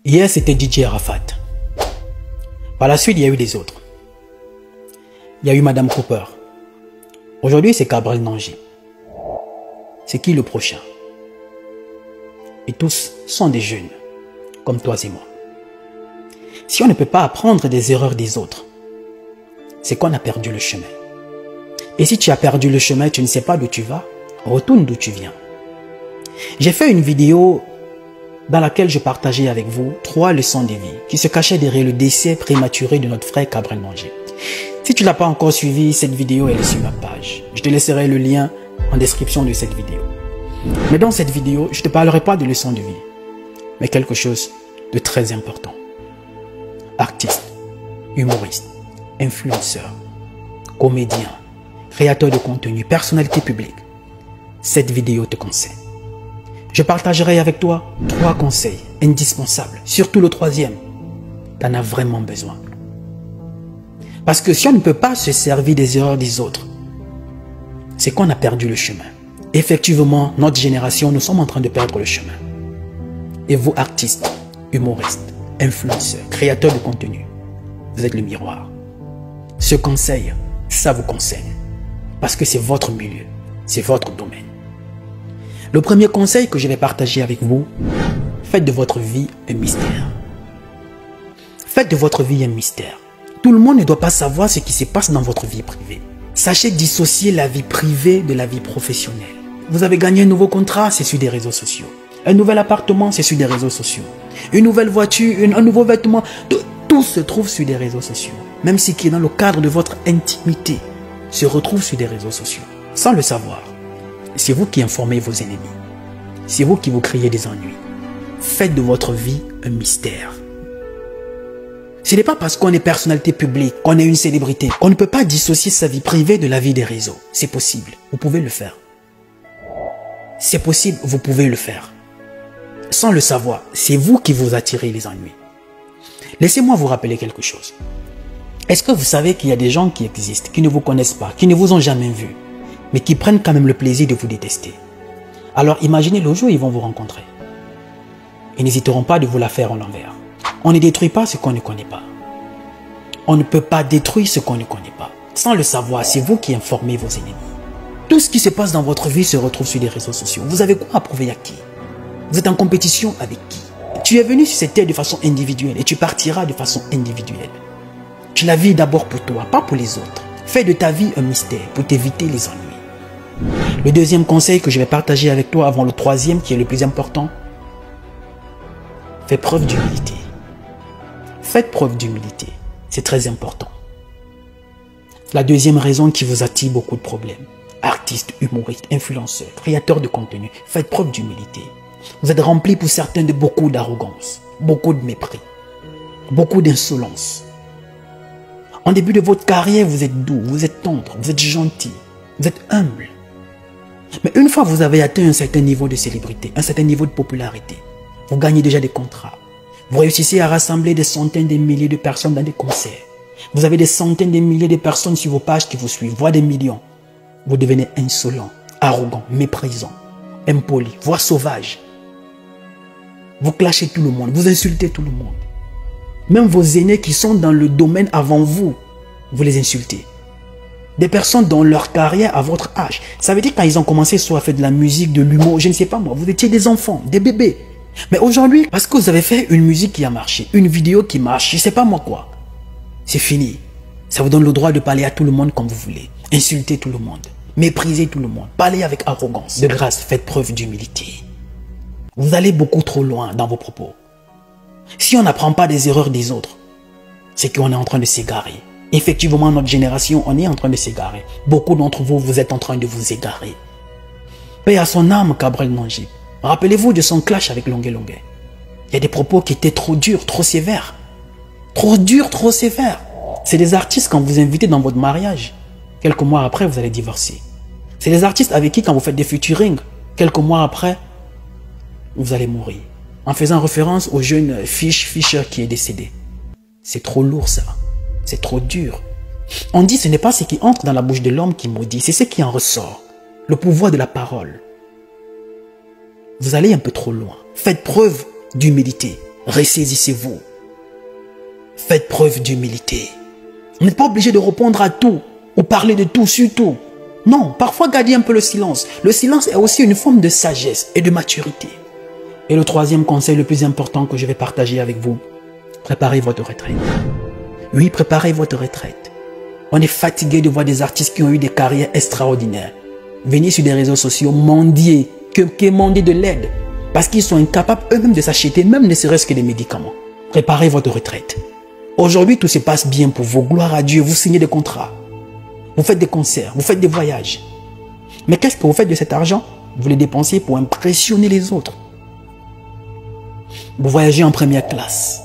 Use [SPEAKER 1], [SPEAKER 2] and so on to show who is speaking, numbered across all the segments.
[SPEAKER 1] Hier, c'était DJ Arafat. Par la suite, il y a eu des autres. Il y a eu Madame Cooper. Aujourd'hui, c'est Cabrel Nangy. C'est qui le prochain? Et tous sont des jeunes, comme toi et moi. Si on ne peut pas apprendre des erreurs des autres, c'est qu'on a perdu le chemin. Et si tu as perdu le chemin, tu ne sais pas d'où tu vas, retourne d'où tu viens. J'ai fait une vidéo dans laquelle je partageais avec vous 3 leçons de vie qui se cachaient derrière le décès prématuré de notre frère Cabrel Nangy. Si tu ne l'as pas encore suivi, cette vidéo elle est sur ma page. Je te laisserai le lien en description de cette vidéo. Mais dans cette vidéo, je ne te parlerai pas de leçons de vie, mais quelque chose de très important. Artiste, humoriste, influenceur, comédien, créateur de contenu, personnalité publique, cette vidéo te conseille. Je partagerai avec toi 3 conseils indispensables, surtout le 3e. Tu en as vraiment besoin. Parce que si on ne peut pas se servir des erreurs des autres, c'est qu'on a perdu le chemin. Effectivement, notre génération, nous sommes en train de perdre le chemin. Et vous, artistes, humoristes, influenceurs, créateurs de contenu, vous êtes le miroir. Ce conseil, ça vous concerne. Parce que c'est votre milieu, c'est votre domaine. Le premier conseil que je vais partager avec vous, faites de votre vie un mystère. Faites de votre vie un mystère. Tout le monde ne doit pas savoir ce qui se passe dans votre vie privée. Sachez dissocier la vie privée de la vie professionnelle. Vous avez gagné un nouveau contrat, c'est sur des réseaux sociaux. Un nouvel appartement, c'est sur des réseaux sociaux. Une nouvelle voiture, un nouveau vêtement, tout se trouve sur des réseaux sociaux. Même ce qui est dans le cadre de votre intimité se retrouve sur des réseaux sociaux. Sans le savoir, c'est vous qui informez vos ennemis. C'est vous qui vous créez des ennuis. Faites de votre vie un mystère. Ce n'est pas parce qu'on est personnalité publique, qu'on est une célébrité, qu'on ne peut pas dissocier sa vie privée de la vie des réseaux. C'est possible, vous pouvez le faire. C'est possible, vous pouvez le faire. Sans le savoir, c'est vous qui vous attirez les ennuis. Laissez-moi vous rappeler quelque chose. Est-ce que vous savez qu'il y a des gens qui existent, qui ne vous connaissent pas, qui ne vous ont jamais vu, mais qui prennent quand même le plaisir de vous détester? Alors imaginez le jour où ils vont vous rencontrer. Ils n'hésiteront pas de vous la faire en l'envers. On ne détruit pas ce qu'on ne connaît pas. On ne peut pas détruire ce qu'on ne connaît pas. Sans le savoir, c'est vous qui informez vos ennemis. Tout ce qui se passe dans votre vie se retrouve sur les réseaux sociaux. Vous avez quoi à prouver à qui? Vous êtes en compétition avec qui? Tu es venu sur cette terre de façon individuelle et tu partiras de façon individuelle. Tu la vis d'abord pour toi, pas pour les autres. Fais de ta vie un mystère pour t'éviter les ennuis. Le deuxième conseil que je vais partager avec toi avant le 3e qui est le plus important, fais preuve d'humilité. Faites preuve d'humilité, c'est très important. La deuxième raison qui vous attire beaucoup de problèmes, artistes, humoristes, influenceurs, créateurs de contenu, faites preuve d'humilité. Vous êtes remplis pour certains de beaucoup d'arrogance, beaucoup de mépris, beaucoup d'insolence. En début de votre carrière, vous êtes doux, vous êtes tendre, vous êtes gentil, vous êtes humble. Mais une fois que vous avez atteint un certain niveau de célébrité, un certain niveau de popularité, vous gagnez déjà des contrats. Vous réussissez à rassembler des centaines de milliers de personnes dans des concerts. Vous avez des centaines de milliers de personnes sur vos pages qui vous suivent, voire des millions. Vous devenez insolent, arrogant, méprisant, impoli, voire sauvage. Vous clashez tout le monde, vous insultez tout le monde. Même vos aînés qui sont dans le domaine avant vous, vous les insultez. Des personnes dans leur carrière à votre âge. Ça veut dire quand ils ont commencé soit à faire de la musique, de l'humour, je ne sais pas moi, vous étiez des enfants, des bébés. Mais aujourd'hui, parce que vous avez fait une musique qui a marché, une vidéo qui marche, je ne sais pas moi quoi, c'est fini. Ça vous donne le droit de parler à tout le monde comme vous voulez. Insulter tout le monde, mépriser tout le monde, parler avec arrogance. De grâce, faites preuve d'humilité. Vous allez beaucoup trop loin dans vos propos. Si on n'apprend pas des erreurs des autres, c'est qu'on est en train de s'égarer. Effectivement, notre génération, on est en train de s'égarer. Beaucoup d'entre vous, vous êtes en train de vous égarer. Paix à son âme, Cabrel Nangy. Rappelez-vous de son clash avec Longué Longué. Il y a des propos qui étaient trop durs, trop sévères. Trop durs, trop sévères. C'est des artistes quand vous invitez dans votre mariage. Quelques mois après, vous allez divorcer. C'est des artistes avec qui, quand vous faites des featuring, quelques mois après, vous allez mourir. En faisant référence au jeune Fisher qui est décédé. C'est trop lourd ça. C'est trop dur. On dit ce n'est pas ce qui entre dans la bouche de l'homme qui maudit, c'est ce qui en ressort. Le pouvoir de la parole. Vous allez un peu trop loin. Faites preuve d'humilité. Ressaisissez-vous. Faites preuve d'humilité. Vous n'êtes pas obligé de répondre à tout ou parler de tout sur tout. Non, parfois gardez un peu le silence. Le silence est aussi une forme de sagesse et de maturité. Et le troisième conseil le plus important que je vais partager avec vous, préparez votre retraite. Oui, préparez votre retraite. On est fatigué de voir des artistes qui ont eu des carrières extraordinaires venir sur des réseaux sociaux mendier, quémander de l'aide, parce qu'ils sont incapables eux-mêmes de s'acheter, même ne serait-ce que des médicaments. Préparez votre retraite. Aujourd'hui, tout se passe bien pour vous. Gloire à Dieu, vous signez des contrats. Vous faites des concerts, vous faites des voyages. Mais qu'est-ce que vous faites de cet argent? Vous le dépensez pour impressionner les autres. Vous voyagez en première classe.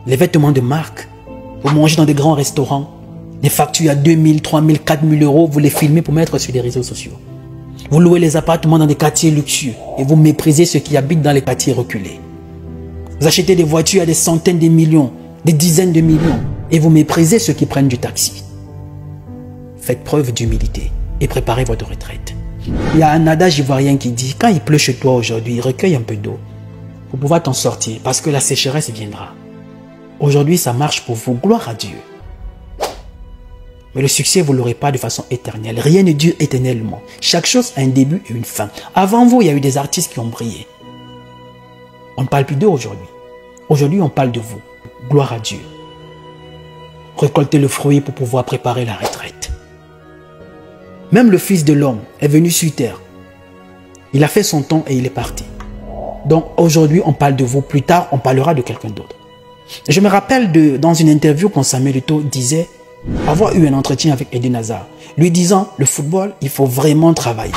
[SPEAKER 1] Les vêtements de marque. Vous mangez dans des grands restaurants. Les factures à 2 000, 3 000, 4 000 euros, vous les filmez pour mettre sur les réseaux sociaux. Vous louez les appartements dans des quartiers luxueux et vous méprisez ceux qui habitent dans les quartiers reculés. Vous achetez des voitures à des centaines de millions, des dizaines de millions et vous méprisez ceux qui prennent du taxi. Faites preuve d'humilité et préparez votre retraite. Il y a un adage ivoirien qui dit, quand il pleut chez toi aujourd'hui, recueille un peu d'eau pour pouvoir t'en sortir parce que la sécheresse viendra. Aujourd'hui, ça marche pour vous, gloire à Dieu. Mais le succès, vous ne l'aurez pas de façon éternelle. Rien ne dure éternellement. Chaque chose a un début et une fin. Avant vous, il y a eu des artistes qui ont brillé. On ne parle plus d'eux aujourd'hui. Aujourd'hui, on parle de vous. Gloire à Dieu. Récoltez le fruit pour pouvoir préparer la retraite. Même le Fils de l'homme est venu sur terre. Il a fait son temps et il est parti. Donc aujourd'hui, on parle de vous. Plus tard, on parlera de quelqu'un d'autre. Je me rappelle dans une interview quand Samuel Eto'o disait avoir eu un entretien avec Eden Hazard, lui disant le football, il faut vraiment travailler.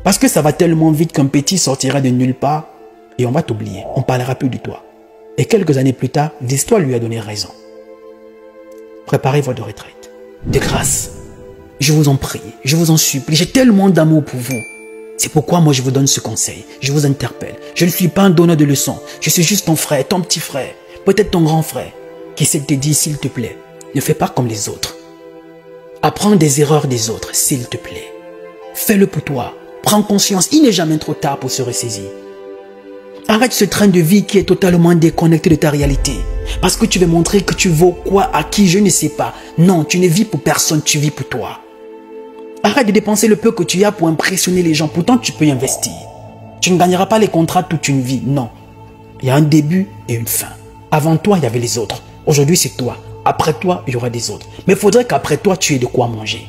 [SPEAKER 1] Parce que ça va tellement vite qu'un petit sortira de nulle part et on va t'oublier. On ne parlera plus de toi. Et quelques années plus tard, l'histoire lui a donné raison. Préparez votre retraite. De grâce, je vous en prie, je vous en supplie, j'ai tellement d'amour pour vous. C'est pourquoi moi je vous donne ce conseil. Je vous interpelle. Je ne suis pas un donneur de leçons. Je suis juste ton frère, ton petit frère, peut-être ton grand frère, qui essaie de te dire s'il te plaît, ne fais pas comme les autres. Apprends des erreurs des autres, s'il te plaît. Fais-le pour toi. Prends conscience, il n'est jamais trop tard pour se ressaisir. Arrête ce train de vie qui est totalement déconnecté de ta réalité. Parce que tu veux montrer que tu vaux quoi à qui, je ne sais pas. Non, tu ne vis pour personne, tu vis pour toi. Arrête de dépenser le peu que tu as pour impressionner les gens. Pourtant, tu peux y investir. Tu ne gagneras pas les contrats toute une vie. Non. Il y a un début et une fin. Avant toi, il y avait les autres. Aujourd'hui, c'est toi. Après toi, il y aura des autres. Mais il faudrait qu'après toi, tu aies de quoi manger.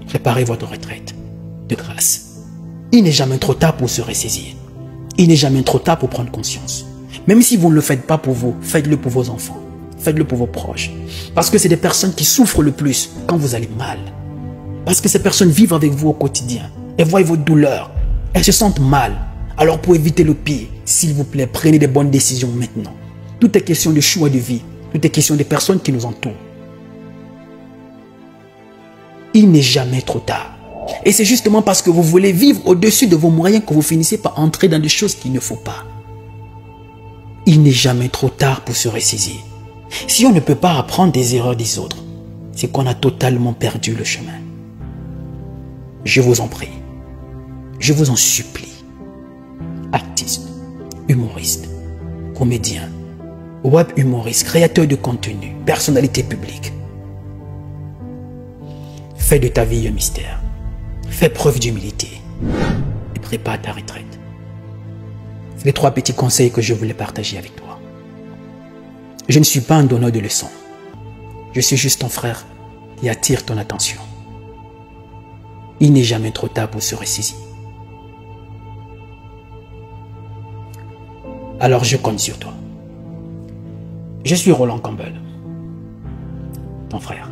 [SPEAKER 1] Préparez votre retraite. De grâce. Il n'est jamais trop tard pour se ressaisir. Il n'est jamais trop tard pour prendre conscience. Même si vous ne le faites pas pour vous, faites-le pour vos enfants. Faites-le pour vos proches. Parce que c'est des personnes qui souffrent le plus quand vous allez mal. Parce que ces personnes vivent avec vous au quotidien. Elles voient votre douleur. Elles se sentent mal. Alors pour éviter le pire, s'il vous plaît, prenez des bonnes décisions maintenant. Tout est question de choix de vie. Tout est question des personnes qui nous entourent. Il n'est jamais trop tard. Et c'est justement parce que vous voulez vivre au-dessus de vos moyens que vous finissez par entrer dans des choses qu'il ne faut pas. Il n'est jamais trop tard pour se ressaisir. Si on ne peut pas apprendre des erreurs des autres, c'est qu'on a totalement perdu le chemin. Je vous en prie. Je vous en supplie. Artistes, humoristes, comédiens, web humoristes, créateurs de contenu, personnalités publiques. Fais de ta vie un mystère. Fais preuve d'humilité et prépare ta retraite. C'est les 3 petits conseils que je voulais partager avec toi. Je ne suis pas un donneur de leçons. Je suis juste ton frère qui attire ton attention. Il n'est jamais trop tard pour se ressaisir. Alors je compte sur toi. Je suis Roland Campbell, ton frère.